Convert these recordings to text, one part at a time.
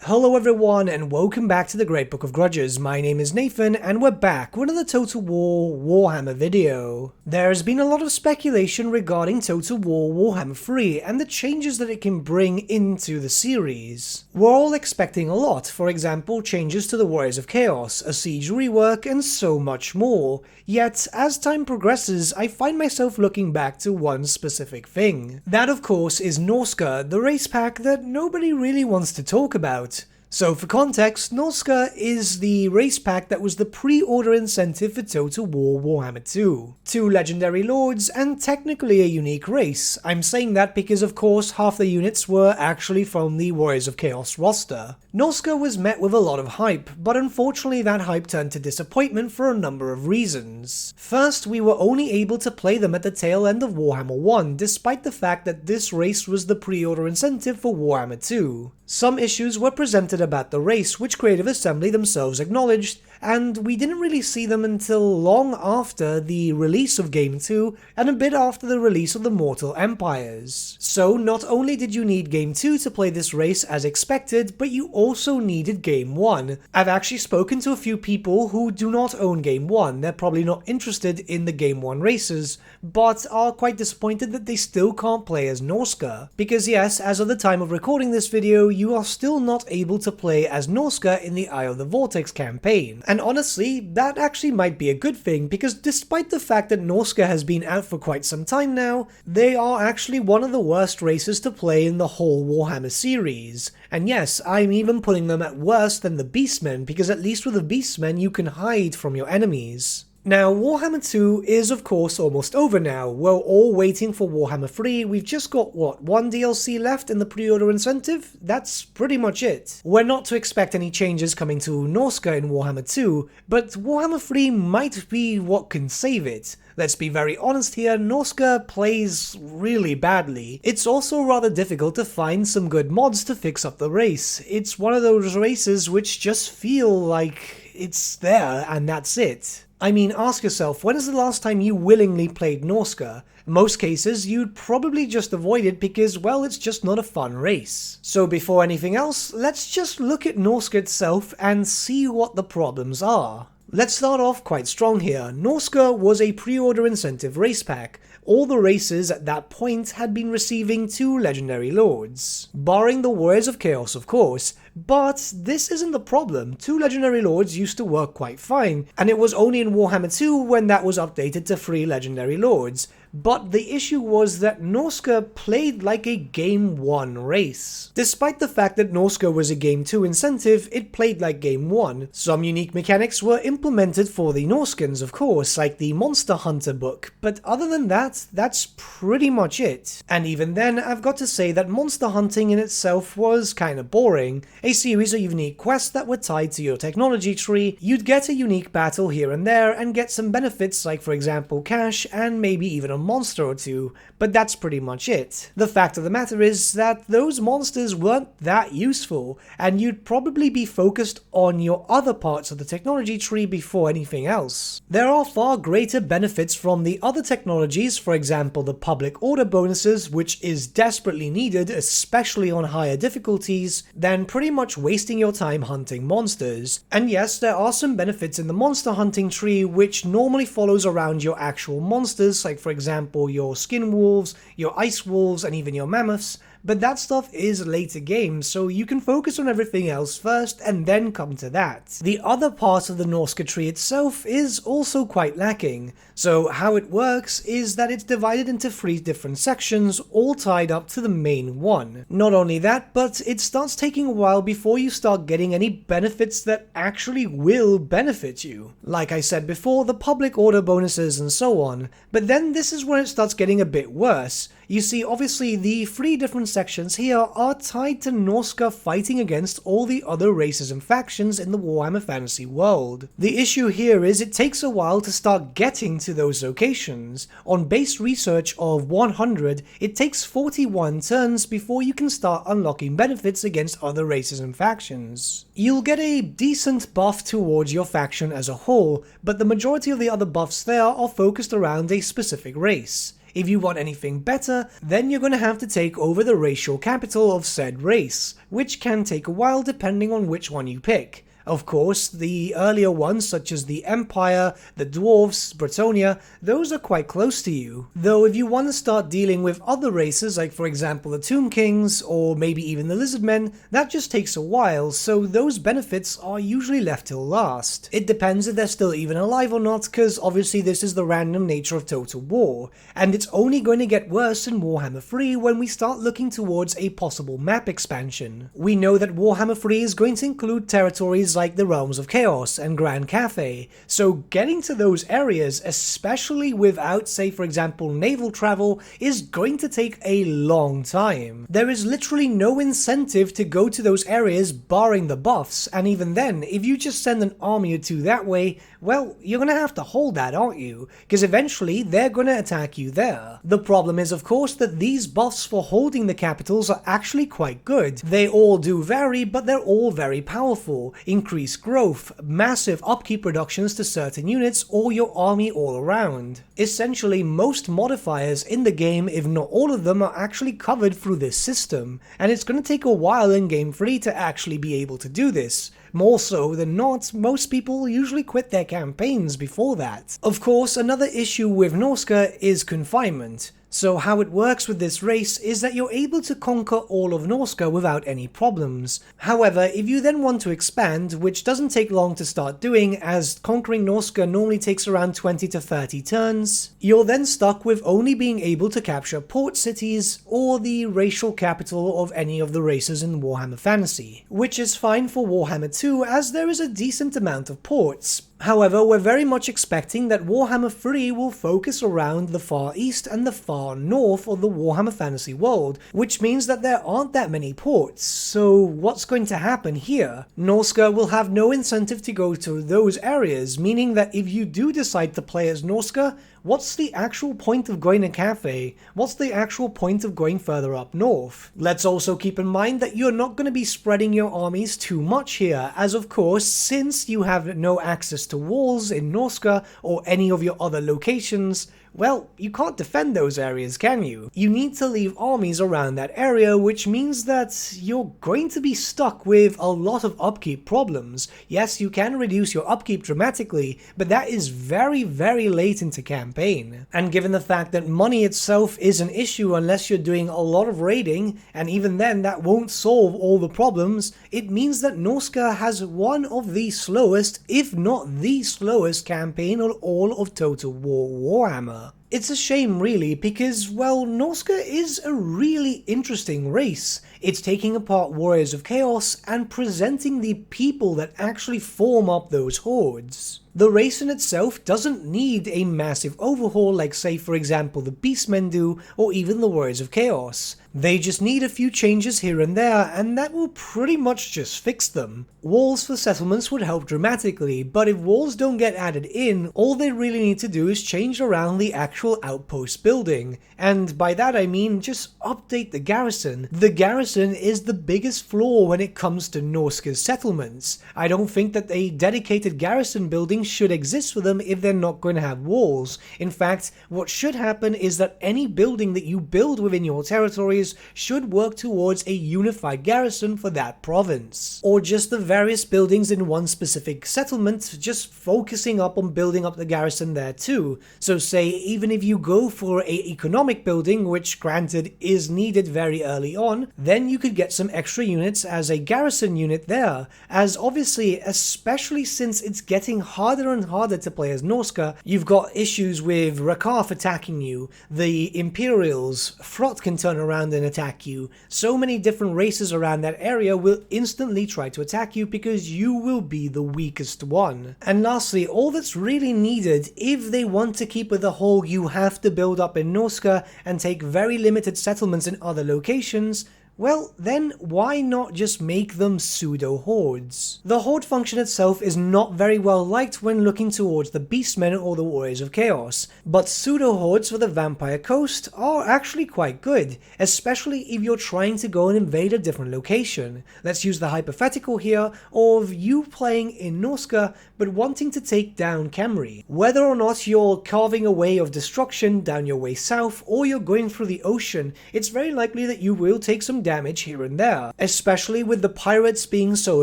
Hello everyone and welcome back to the Great Book of Grudges. My name is Nathan and we're back with another Total War Warhammer video. There's been a lot of speculation regarding Total War Warhammer 3 and the changes that it can bring into the series. We're all expecting a lot, for example changes to the Warriors of Chaos, a siege rework and so much more. Yet, as time progresses, I find myself looking back to one specific thing. That of course is Norska, the race pack that nobody really wants to talk about. So for context, Norska is the race pack that was the pre-order incentive for Total War Warhammer 2. Two legendary lords and technically a unique race. I'm saying that because of course half the units were actually from the Warriors of Chaos roster. Norska was met with a lot of hype, but unfortunately that hype turned to disappointment for a number of reasons. First, we were only able to play them at the tail end of Warhammer 1, despite the fact that this race was the pre-order incentive for Warhammer 2. Some issues were presented about the race, which Creative Assembly themselves acknowledged, and we didn't really see them until long after the release of Game 2 and a bit after the release of the Mortal Empires. So not only did you need Game 2 to play this race as expected, but you also needed Game 1. I've actually spoken to a few people who do not own Game 1, they're probably not interested in the Game 1 races, but are quite disappointed that they still can't play as Norska. Because yes, as of the time of recording this video, you are still not able to play as Norska in the Eye of the Vortex campaign. And honestly, that actually might be a good thing, because despite the fact that Norska has been out for quite some time now, they are actually one of the worst races to play in the whole Warhammer series. And yes, I'm even putting them at worse than the Beastmen, because at least with the Beastmen you can hide from your enemies. Now, Warhammer 2 is of course almost over now. We're all waiting for Warhammer 3, we've just got what, one DLC left in the pre-order incentive? That's pretty much it. We're not to expect any changes coming to Norska in Warhammer 2, but Warhammer 3 might be what can save it. Let's be very honest here, Norska plays really badly. It's also rather difficult to find some good mods to fix up the race. It's one of those races which just feel like it's there and that's it. I mean, ask yourself, when is the last time you willingly played Norska? In most cases, you'd probably just avoid it because, well, it's just not a fun race. So before anything else, let's just look at Norska itself and see what the problems are. Let's start off quite strong here. Norska was a pre-order incentive race pack. All the races at that point had been receiving two legendary lords, barring the Warriors of Chaos of course, but this isn't the problem. Two legendary lords used to work quite fine, and it was only in Warhammer 2 when that was updated to 3 legendary lords. But the issue was that Norska played like a Game 1 race. Despite the fact that Norska was a Game 2 incentive, it played like Game 1. Some unique mechanics were implemented for the Norskans of course, like the Monster Hunter book, but other than that, that's pretty much it. And even then, I've got to say that monster hunting in itself was kinda boring. A series of unique quests that were tied to your technology tree, you'd get a unique battle here and there and get some benefits like for example cash and maybe even a monster or two, but that's pretty much it. The fact of the matter is that those monsters weren't that useful, and you'd probably be focused on your other parts of the technology tree before anything else. There are far greater benefits from the other technologies, for example the public order bonuses, which is desperately needed, especially on higher difficulties, than pretty much wasting your time hunting monsters. And yes, there are some benefits in the monster hunting tree which normally follows around your actual monsters, like for example your skin wolves, your ice wolves, and even your mammoths, but that stuff is later game, so you can focus on everything else first and then come to that. The other part of the Norska tree itself is also quite lacking. So how it works is that it's divided into 3 different sections, all tied up to the main one. Not only that, but it starts taking a while before you start getting any benefits that actually will benefit you. Like I said before, the public order bonuses and so on. But then this is when it starts getting a bit worse. You see, obviously the 3 different sections here are tied to Norska fighting against all the other races and factions in the Warhammer Fantasy world. The issue here is it takes a while to start getting to those locations. On base research of 100, it takes 41 turns before you can start unlocking benefits against other races and factions. You'll get a decent buff towards your faction as a whole, but the majority of the other buffs there are focused around a specific race. If you want anything better, then you're going to have to take over the racial capital of said race, which can take a while depending on which one you pick. Of course, the earlier ones such as the Empire, the Dwarves, Bretonnia, those are quite close to you. Though if you want to start dealing with other races, like for example the Tomb Kings, or maybe even the Lizardmen, that just takes a while, so those benefits are usually left till last. It depends if they're still even alive or not, because obviously this is the random nature of Total War, and it's only going to get worse in Warhammer 3 when we start looking towards a possible map expansion. We know that Warhammer 3 is going to include territories like the Realms of Chaos and Grand Cathay, so getting to those areas, especially without, say for example, naval travel, is going to take a long time. There is literally no incentive to go to those areas barring the buffs, and even then, if you just send an army or two that way, well, you're gonna have to hold that, aren't you? Because eventually they're gonna attack you there. The problem is of course that these buffs for holding the capitals are actually quite good. They all do vary, but they're all very powerful. Increased growth, massive upkeep reductions to certain units, or your army all around. Essentially most modifiers in the game, if not all of them, are actually covered through this system, and it's gonna take a while in Game 3 to actually be able to do this. More so than not, most people usually quit their campaigns before that. Of course, another issue with Norska is Confinement. So how it works with this race is that you're able to conquer all of Norska without any problems. However, if you then want to expand, which doesn't take long to start doing as conquering Norska normally takes around 20 to 30 turns, you're then stuck with only being able to capture port cities or the racial capital of any of the races in Warhammer Fantasy, which is fine for Warhammer 2 as there is a decent amount of ports. However, we're very much expecting that Warhammer 3 will focus around the far east and the far north of the Warhammer Fantasy world, which means that there aren't that many ports. So what's going to happen here? Norska will have no incentive to go to those areas, meaning that if you do decide to play as Norska, what's the actual point of going to Cathay? What's the actual point of going further up north? Let's also keep in mind that you're not going to be spreading your armies too much here, as of course, since you have no access to walls in Norska or any of your other locations, well, you can't defend those areas, can you? You need to leave armies around that area, which means that you're going to be stuck with a lot of upkeep problems. Yes, you can reduce your upkeep dramatically, but that is very, very late into campaign. And given the fact that money itself is an issue unless you're doing a lot of raiding, and even then that won't solve all the problems, it means that Norska has one of the slowest, if not the slowest campaign on all of Total War Warhammer. It's a shame really, because, well, Norska is a really interesting race. It's taking apart Warriors of Chaos and presenting the people that actually form up those hordes. The race in itself doesn't need a massive overhaul like, say for example, the Beastmen do, or even the Warriors of Chaos. They just need a few changes here and there, and that will pretty much just fix them. Walls for settlements would help dramatically, but if walls don't get added in, all they really need to do is change around the actual outpost building. And by that I mean just update the garrison. The garrison is the biggest flaw when it comes to Norska's settlements. I don't think that a dedicated garrison building should exist for them if they're not going to have walls. In fact, what should happen is that any building that you build within your territories should work towards a unified garrison for that province. Or just the various buildings in one specific settlement, just focusing up on building up the garrison there too. So say even if you go for a economic building, which granted is needed very early on, then you could get some extra units as a garrison unit there, as obviously, especially since it's getting harder and harder to play as Norska, you've got issues with Rakaf attacking you, the Imperials, Frot can turn around and attack you. So many different races around that area will instantly try to attack you because you will be the weakest one. And lastly, all that's really needed if they want to keep with the whole you have to build up in Norska and take very limited settlements in other locations, Well, then why not just make them pseudo-hordes? The horde function itself is not very well liked when looking towards the beastmen or the warriors of chaos, but pseudo-hordes for the vampire coast are actually quite good, especially if you're trying to go and invade a different location. Let's use the hypothetical here of you playing in Norska but wanting to take down Camry. Whether or not you're carving a way of destruction down your way south or you're going through the ocean, it's very likely that you will take some damage here and there, especially with the pirates being so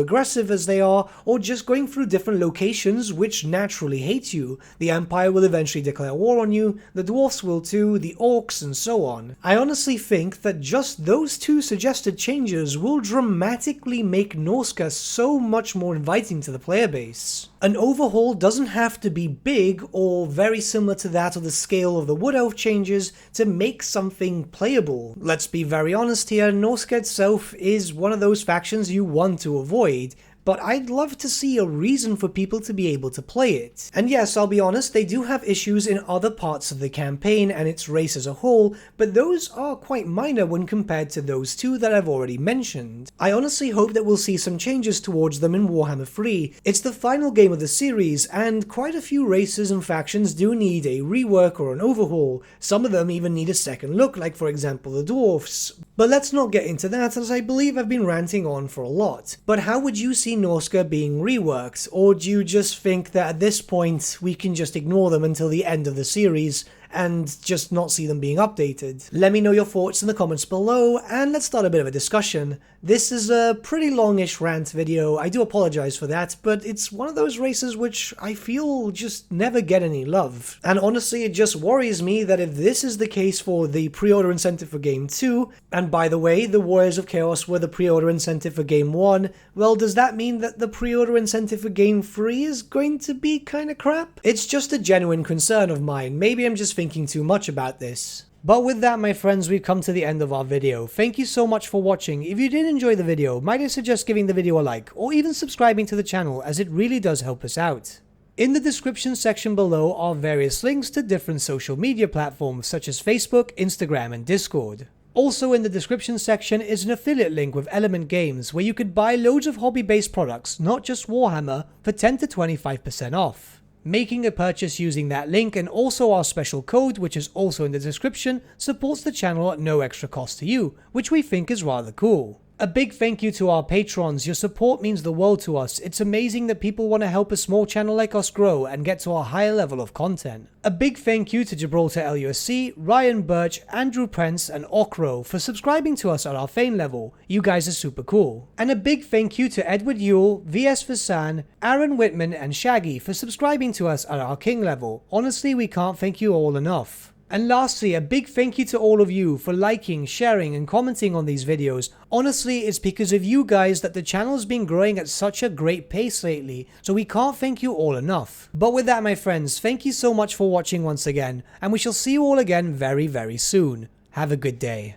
aggressive as they are, or just going through different locations which naturally hate you. The Empire will eventually declare war on you, the dwarfs will too, the orcs, and so on. I honestly think that just those two suggested changes will dramatically make Norska so much more inviting to the player base. An overhaul doesn't have to be big or very similar to that of the scale of the Wood Elf changes to make something playable. Let's be very honest here, Norska itself is one of those factions you want to avoid, but I'd love to see a reason for people to be able to play it. And yes, I'll be honest, they do have issues in other parts of the campaign and its race as a whole, but those are quite minor when compared to those two that I've already mentioned. I honestly hope that we'll see some changes towards them in Warhammer 3. It's the final game of the series, and quite a few races and factions do need a rework or an overhaul. Some of them even need a second look, like for example the dwarfs. But let's not get into that, as I believe I've been ranting on for a lot. But how would you see Norska being reworked, or do you just think that at this point we can just ignore them until the end of the series and just not see them being updated? Let me know your thoughts in the comments below, and let's start a bit of a discussion. This is a pretty longish rant video, I do apologize for that, but it's one of those races which I feel just never get any love. And honestly, it just worries me that if this is the case for the pre-order incentive for Game 2, and by the way, the Warriors of Chaos were the pre-order incentive for Game 1, well, does that mean that the pre-order incentive for Game 3 is going to be kinda crap? It's just a genuine concern of mine. Maybe I'm just thinking too much about this. But with that, my friends, we've come to the end of our video. Thank you so much for watching. If you did enjoy the video, might I suggest giving the video a like, or even subscribing to the channel, as it really does help us out. In the description section below are various links to different social media platforms such as Facebook, Instagram, and Discord. Also in the description section is an affiliate link with Element Games where you could buy loads of hobby-based products, not just Warhammer, for 10 to 25% off. Making a purchase using that link and also our special code, which is also in the description, supports the channel at no extra cost to you, which we think is rather cool. A big thank you to our patrons. Your support means the world to us. It's amazing that people want to help a small channel like us grow and get to a higher level of content. A big thank you to Gibraltar LUSC, Ryan Bertsche, Andrew Prince, and Okro for subscribing to us at our Fane level. You guys are super cool. And a big thank you to Edward Yule, VS Vasan, Aaron Whitman, and Shaggy for subscribing to us at our King level. Honestly, we can't thank you all enough. And lastly, a big thank you to all of you for liking, sharing, and commenting on these videos. Honestly, it's because of you guys that the channel's been growing at such a great pace lately, so we can't thank you all enough. But with that, my friends, thank you so much for watching once again, and we shall see you all again very, very soon. Have a good day.